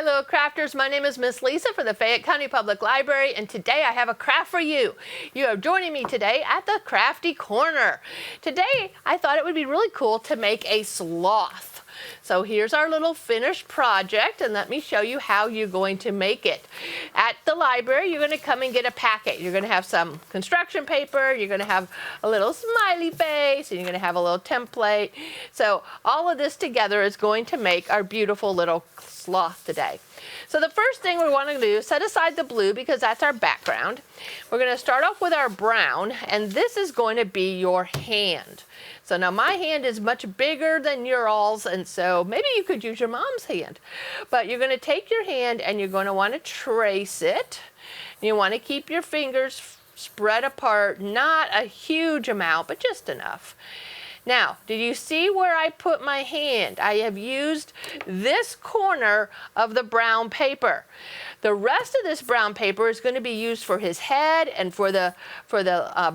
little crafters, my name is Miss Lisa for the Fayette County Public Library, and today I have a craft for you. You are joining me today at the Crafty Corner. Today I thought it would be really cool to make a sloth. So here's our little finished project, and let me show you how you're going to make it. At the library, you're going to come and get a packet. You're going to have some construction paper, you're going to have a little smiley face, and you're going to have a little template. So all of this together is going to make our beautiful little sloth today. So the first thing we want to do is set aside the blue because that's our background. We're going to start off with our brown, and this is going to be your hand. So now my hand is much bigger than your all's, and so maybe you could use your mom's hand. But you're going to take your hand and you're going to want to trace it. You want to keep your fingers spread apart, not a huge amount, but just enough. Now, did you see where I put my hand? I have used this corner of the brown paper. The rest of this brown paper is going to be used for his head and for the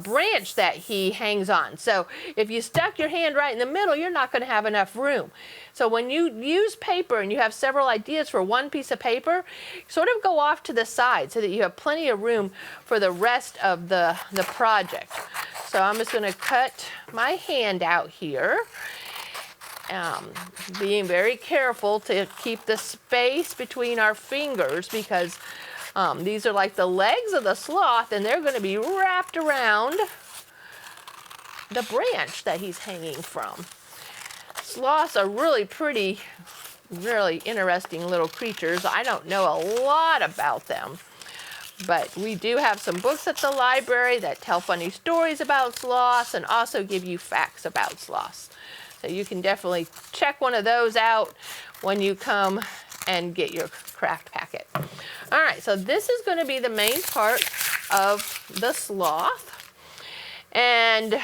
branch that he hangs on. So if you stuck your hand right in the middle, you're not going to have enough room. So when you use paper and you have several ideas for one piece of paper, sort of go off to the side so that you have plenty of room for the rest of the project. So I'm just going to cut my hand out here, being very careful to keep the space between our fingers because these are like the legs of the sloth, and they're going to be wrapped around the branch that he's hanging from. Sloths are really pretty, really interesting little creatures. I don't know a lot about them, but we do have some books at the library that tell funny stories about sloths and also give you facts about sloths. So you can definitely check one of those out when you come and get your craft packet. All right, so this is going to be the main part of the sloth. And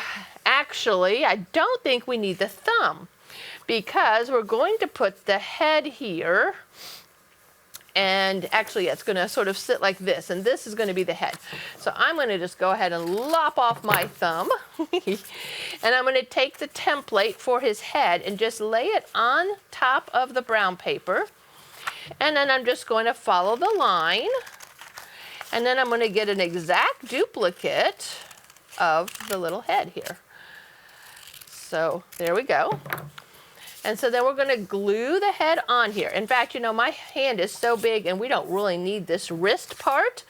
actually, I don't think we need the thumb because we're going to put the head here. And actually, it's going to sort of sit like this, and this is going to be the head. So I'm going to just go ahead and lop off my thumb, and I'm going to take the template for his head and just lay it on top of the brown paper. And then I'm just going to follow the line, and then I'm going to get an exact duplicate of the little head here. So there we go. And so then we're going to glue the head on here. In fact, you know, my hand is so big and we don't really need this wrist part.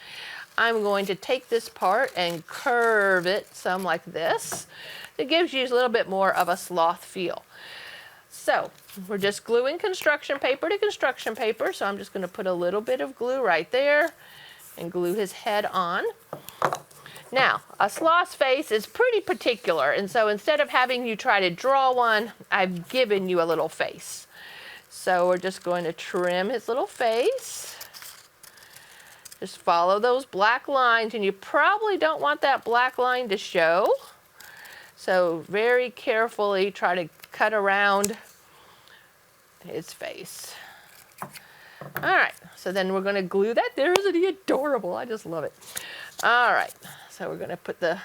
I'm going to take this part and curve it some like this. It gives you a little bit more of a sloth feel. So we're just gluing construction paper to construction paper. So I'm just going to put a little bit of glue right there and glue his head on. Now, a sloth's face is pretty particular, and so instead of having you try to draw one, I've given you a little face. So we're just going to trim his little face. Just follow those black lines, and you probably don't want that black line to show. So very carefully try to cut around his face. All right, so then we're going to glue that. There, isn't he adorable? I just love it. All right. So we're going to put the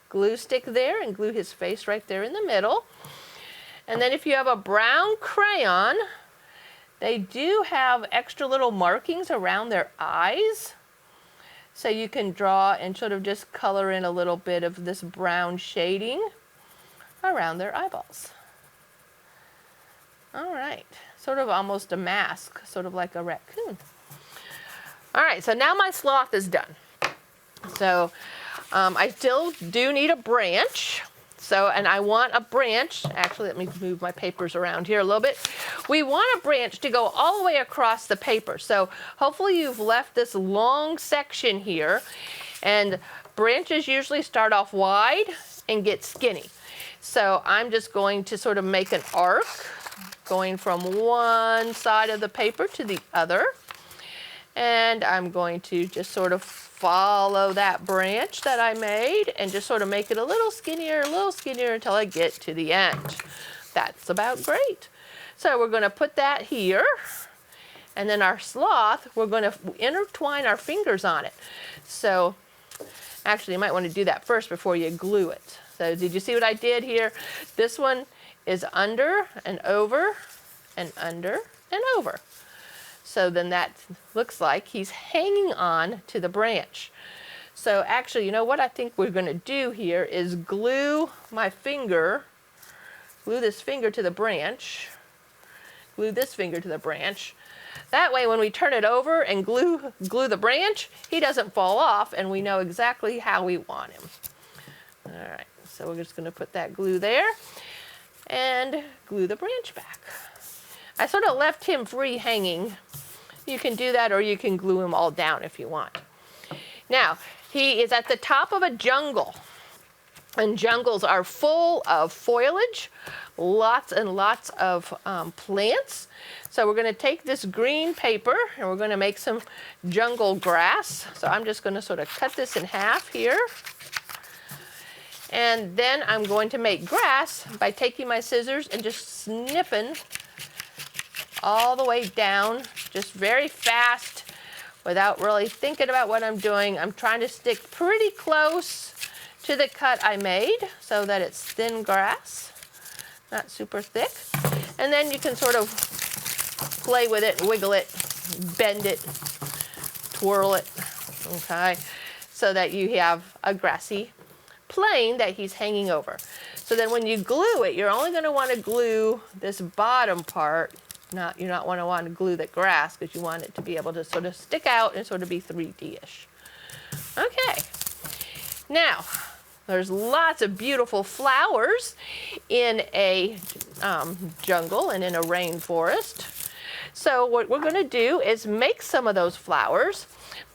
glue stick there and glue his face right there in the middle. And then if you have a brown crayon, they do have extra little markings around their eyes. So you can draw and sort of just color in a little bit of this brown shading around their eyeballs. All right, sort of almost a mask, sort of like a raccoon. All right, so now my sloth is done. So I still do need a branch. So, and I want a branch. Actually, let me move my papers around here a little bit. We want a branch to go all the way across the paper. So hopefully you've left this long section here. And branches usually start off wide and get skinny. So I'm just going to sort of make an arc going from one side of the paper to the other. And I'm going to just sort of follow that branch that I made and just sort of make it a little skinnier until I get to the end. That's about great. So we're going to put that here. And then our sloth, we're going to intertwine our fingers on it. So actually, you might want to do that first before you glue it. So did you see what I did here? This one is under and over and under and over. So then that looks like he's hanging on to the branch. So actually, you know what I think we're going to do here is glue my finger, glue this finger to the branch, glue this finger to the branch. That way when we turn it over and glue the branch, he doesn't fall off and we know exactly how we want him. All right, so we're just going to put that glue there and glue the branch back. I sort of left him free hanging. You can do that, or you can glue him all down if you want. Now, he is at the top of a jungle, and jungles are full of foliage, lots and lots of plants. So we're going to take this green paper and we're going to make some jungle grass. So I'm just going to sort of cut this in half here. And then I'm going to make grass by taking my scissors and just snipping all the way down, just very fast, without really thinking about what I'm doing. I'm trying to stick pretty close to the cut I made so that it's thin grass, not super thick. And then you can sort of play with it, wiggle it, bend it, twirl it, okay, so that you have a grassy plane that he's hanging over. So then when you glue it, you're only going to want to glue this bottom part. You're not want to glue the grass, because you want it to be able to sort of stick out and sort of be 3D-ish. Okay. Now, there's lots of beautiful flowers in a jungle and in a rainforest. So what we're going to do is make some of those flowers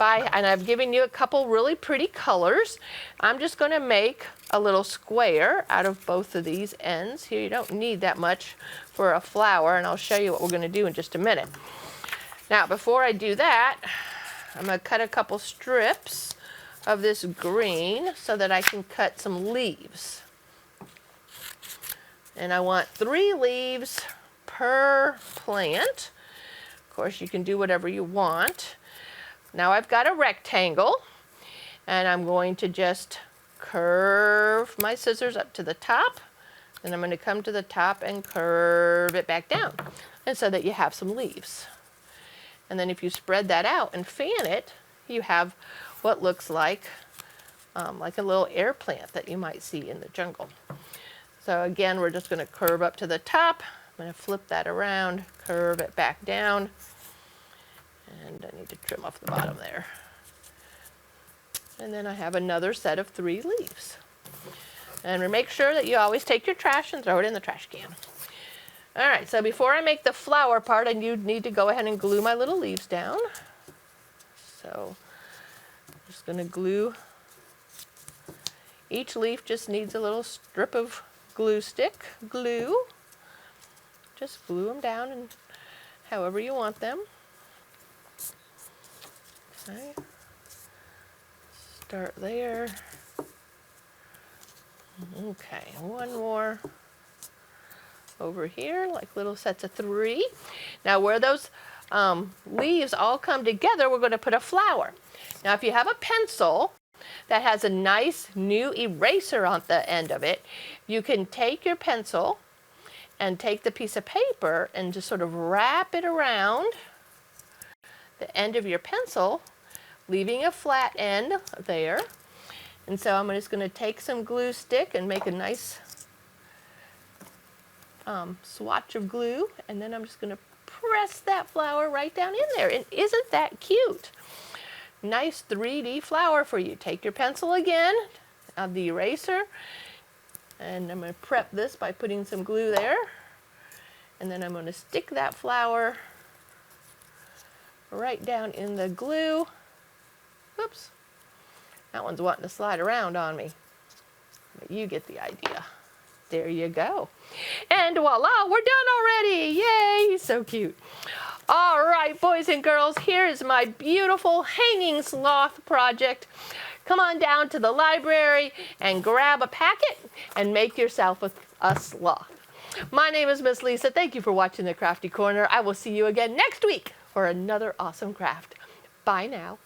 and I've given you a couple really pretty colors. I'm just going to make a little square out of both of these ends here. You don't need that much for a flower, and I'll show you what we're going to do in just a minute. Now, before I do that, I'm going to cut a couple strips of this green so that I can cut some leaves. And I want 3 leaves per plant. Of course, you can do whatever you want. Now I've got a rectangle, and I'm going to just curve my scissors up to the top, and I'm going to come to the top and curve it back down, and so that you have some leaves. And then if you spread that out and fan it, you have what looks like a little air plant that you might see in the jungle. So again, we're just going to curve up to the top. I'm going to flip that around, curve it back down, and I need to trim off the bottom there. And then I have another set of 3 leaves. And make sure that you always take your trash and throw it in the trash can. All right, so before I make the flower part, I need to go ahead and glue my little leaves down. So I'm just going to glue. Each leaf just needs a little strip of glue stick. Glue. Just glue them down and however you want them. Okay. Start there. Okay, one more over here, like little sets of 3. Now where those leaves all come together, we're going to put a flower. Now if you have a pencil that has a nice new eraser on the end of it, you can take your pencil and take the piece of paper and just sort of wrap it around the end of your pencil, leaving a flat end there. And so I'm just going to take some glue stick and make a nice swatch of glue, and then I'm just going to press that flower right down in there. And isn't that cute? Nice 3D flower for you. Take your pencil again, the eraser, and I'm going to prep this by putting some glue there. And then I'm going to stick that flower right down in the glue. Oops. That one's wanting to slide around on me. But you get the idea. There you go. And voila, we're done already. Yay, he's so cute. All right, boys and girls, here is my beautiful hanging sloth project. Come on down to the library and grab a packet and make yourself a sloth. My name is Miss Lisa. Thank you for watching the Crafty Corner. I will see you again next week for another awesome craft. Bye now.